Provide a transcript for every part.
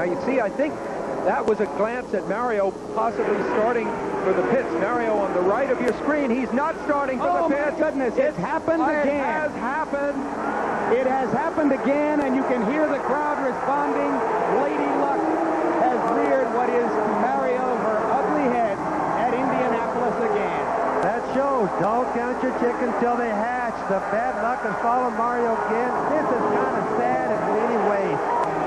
you see, I think that was a glance at Mario possibly starting for the pits. Mario on the right of your screen, he's not starting for the pits. Oh, my goodness, it's happened again. It has happened. It has happened again, and you can hear the crowd responding. Lady Luck has reared what is to Mario her ugly head at Indianapolis again. That shows. Don't count your chickens till they hatch. The bad luck has followed Mario again. This is kind of sad in many ways.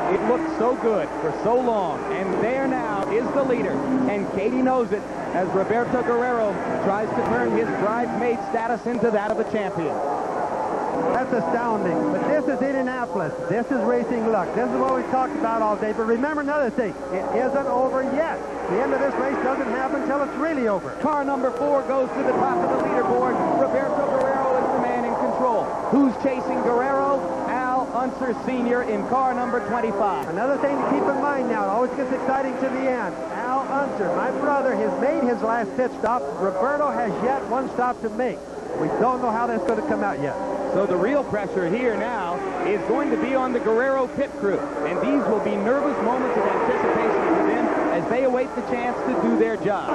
It looked so good for so long, and there now is the leader, and Katie knows it as Roberto Guerrero tries to turn his bridesmaid status into that of a champion. That's astounding. But this is Indianapolis. This is racing luck. This is what we talked about all day. But remember another thing. It isn't over yet. The end of this race doesn't happen until it's really over. Car number 4 goes to the top of the leaderboard. Roberto Guerrero is the man in control. Who's chasing Guerrero? Unser Sr. in car number 25. Another thing to keep in mind now, it always gets exciting to the end. Al Unser, my brother, has made his last pit stop. Roberto has yet one stop to make. We don't know how that's going to come out yet. So the real pressure here now is going to be on the Guerrero pit crew. And these will be nervous moments of anticipation for them as they await the chance to do their job.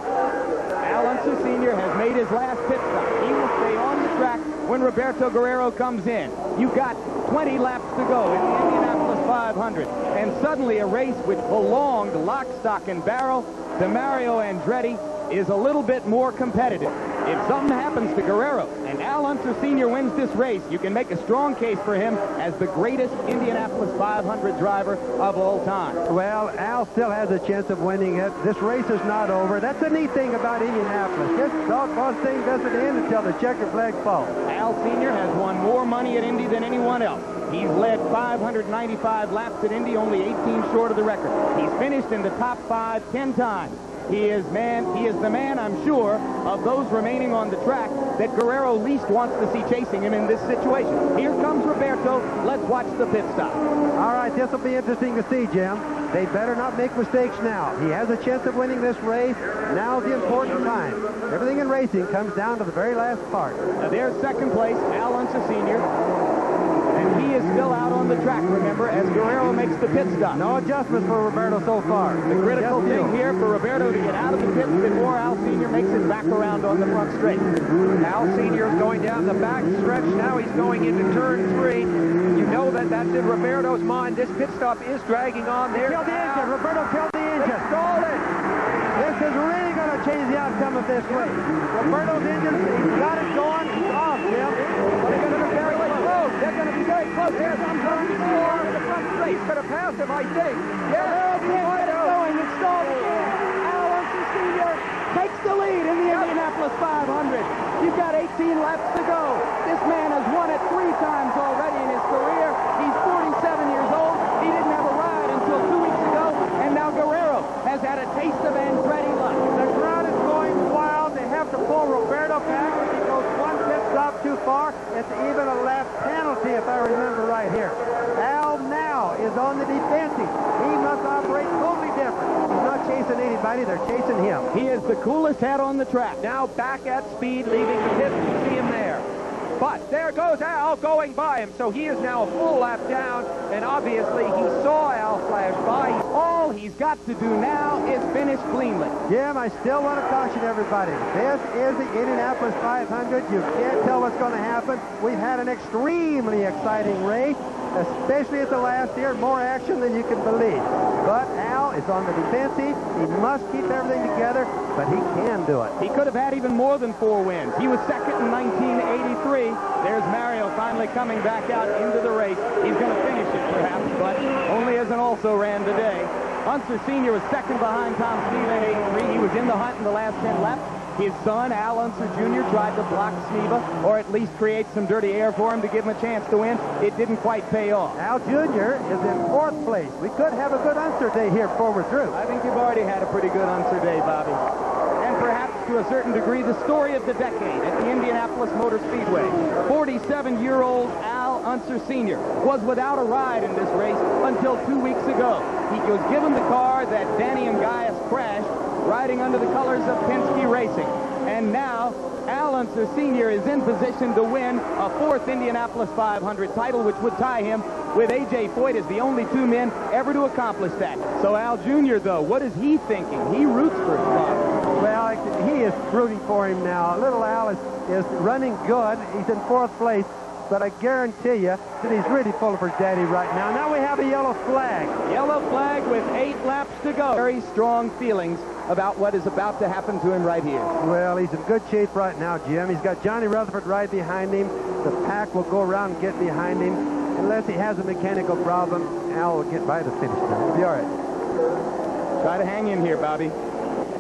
Al Unser Sr. has made his last pit stop. He will stay on the track when Roberto Guerrero comes in. You've got 20 laps to go in the Indianapolis 500. And suddenly a race which belonged lock, stock, and barrel to Mario Andretti is a little bit more competitive. If something happens to Guerrero and Al Unser Sr. wins this race, you can make a strong case for him as the greatest Indianapolis 500 driver of all time. Well, Al still has a chance of winning it. This race is not over. That's the neat thing about Indianapolis. This doggone thing doesn't end until the checkered flag falls. Al Sr. has won more money at Indy than anyone else. He's led 595 laps at Indy, only 18 short of the record. He's finished in the top 5 10 times. He is the man, I'm sure, of those remaining on the track that Guerrero least wants to see chasing him in this situation. Here comes Roberto. Let's watch the pit stop. All right, this will be interesting to see, Jim. They better not make mistakes now. He has a chance of winning this race. Now's the important time. Everything in racing comes down to the very last part. Now there's second place, Al Unser Sr. And he is still out on the track, remember, as Guerrero makes the pit stop. No adjustments for Roberto so far. The critical thing here for Roberto to get out of the pits before Al Sr. makes it back around on the front straight. Al Sr. is going down the back stretch. Now he's going into turn 3. You know that's in Roberto's mind. This pit stop is dragging on there. Killed the engine. Roberto killed the engine. Stalled it. This is really going to change the outcome of this race. Roberto's engine, he's got it going. It's off, Jim. But they're going to be very close. They're going to be very close. There's some turn 4 in the front straight. He's going to pass him, I think. Yeah, can't get it going. It's stalled again. Al Unser Sr. takes the lead in the Indianapolis 500. You've got 18 laps to go. This man has won it 3 times already in his career. He's 47 years old. He didn't have a ride until 2 weeks ago. And now Guerrero has had a taste of Andretti luck. The crowd is going wild. They have to pull Roberto back if he goes one pit stop too far. It's even a lap penalty, if I remember right here. Al now is on the defensive. He must operate totally different. He's not chasing anybody. They're chasing him. He is the coolest head on the track. Now back at speed, leaving the pit. You see him there. But there goes Al going by him. So he is now a full lap down. And obviously he saw Al flash by. All he's got to do now is finish cleanly. Jim, I still want to caution everybody. This is the Indianapolis 500. You can't tell what's going to happen. We've had an extremely exciting race, especially at the last year. More action than you can believe. But Al is on the defensive. He must keep everything together, but he can do it. He could have had even more than 4 wins. He was second in 1983. There's Mario finally coming back out into the race. He's going to finish it, perhaps, but only as an also-ran today. Unser Sr. was second behind Tom Sneva in 83. He was in the hunt in the last 10 laps. His son, Al Unser Jr., tried to block Sneva, or at least create some dirty air for him to give him a chance to win. It didn't quite pay off. Al Jr. is in 4th place. We could have a good Unser day here before we're through. I think you've already had a pretty good Unser day, Bobby. And perhaps to a certain degree, the story of the decade at the Indianapolis Motor Speedway. 47-year-old Al Unser Sr. was without a ride in this race until 2 weeks ago. He was given the car that Danny and Gaius crashed, riding under the colors of Penske Racing. And now, Al Unser Sr. is in position to win a 4th Indianapolis 500 title, which would tie him with A.J. Foyt as the only two men ever to accomplish that. So Al Jr., though, what is he thinking? He roots for his father. Well, he is rooting for him now. Little Al is running good. He's in 4th place. But I guarantee you that he's really pulling for his daddy right now. Now we have a yellow flag. Yellow flag with 8 laps to go. Very strong feelings about what is about to happen to him right here. Well, he's in good shape right now, Jim. He's got Johnny Rutherford right behind him. The pack will go around and get behind him. Unless he has a mechanical problem, Al will get by the finish line. He'll be all right. Try to hang in here, Bobby.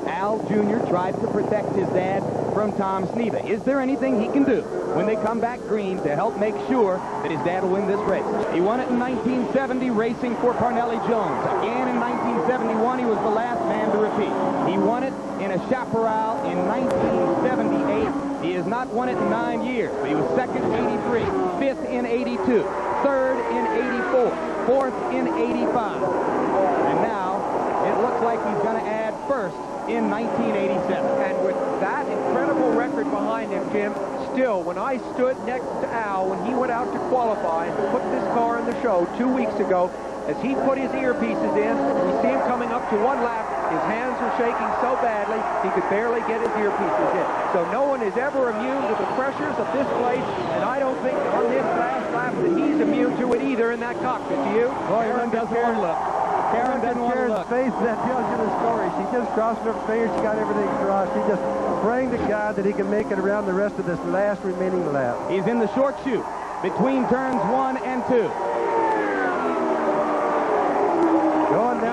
Al Jr. tried to protect his dad from Tom Sneva. Is there anything he can do when they come back green to help make sure that his dad will win this race? He won it in 1970 racing for Parnelli Jones. Again in 1971, he was the last man to repeat. He won it in a chaparral in 1978. He has not won it in 9 years, but he was 2nd in 83, 5th in 82, 3rd in 84, 4th in 85. And now it looks like he's going to add 1st in 1987. And with that incredible record behind him, Jim, still, when I stood next to Al when he went out to qualify and put this car in the show 2 weeks ago, as he put his earpieces in, we see him coming up to 1 lap. His hands were shaking so badly, he could barely get his earpieces in. So no one is ever immune to the pressures of this place, and I don't think on this last lap that he's immune to it either in that cockpit. Do you? Boy, Aaron doesn't want to look. Karen doesn't want to look. Face, that tells you the story. She just crossed her fingers. She got everything crossed. She's just praying to God that he can make it around the rest of this last remaining lap. He's in the short chute between turns 1 and 2.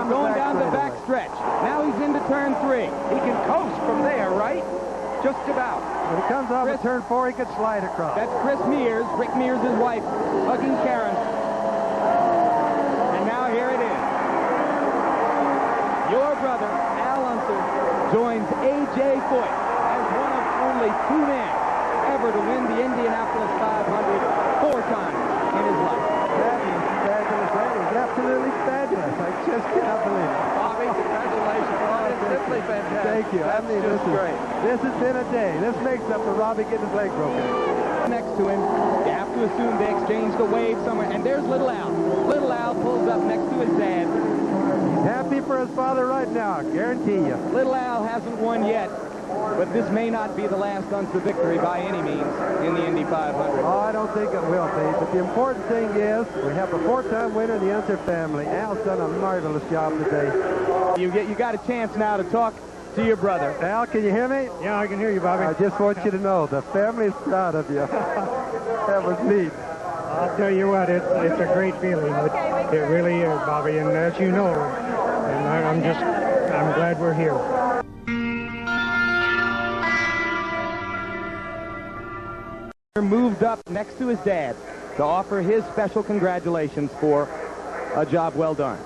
Going down the back stretch. Now he's into turn 3. He can coast from there, right? Just about. When he comes off of turn 4, he could slide across. That's Chris Mears, Rick Mears' wife, hugging Karen. And now here it is. Your brother, Al Unser, joins A.J. Foyt as one of only 2 men ever to win the Indianapolis 500 4 times in his life. That is fabulous. That is absolutely fabulous. I just cannot believe it. Bobby, congratulations. That is simply fantastic. Thank you. That's just great. This has been a day. This makes up for Robbie getting his leg broken. Next to him, you have to assume they exchanged a wave somewhere. And there's Little Al. Little Al pulls up next to his dad. He's happy for his father right now, I guarantee you. Little Al hasn't won yet, but this may not be the last Unser victory by any means in the Indy 500. Oh, I don't think it will be. But the important thing is we have a 4-time winner in the Unser family. Al's done a marvelous job today. You got a chance now to talk to your brother. Al, can you hear me? Yeah, I can hear you, Bobby. I just want you to know the family's proud of you. That was neat. I'll tell you what, it's a great feeling. It really is, Bobby. And as you know, and I'm glad we're here. Moved up next to his dad to offer his special congratulations for a job well done.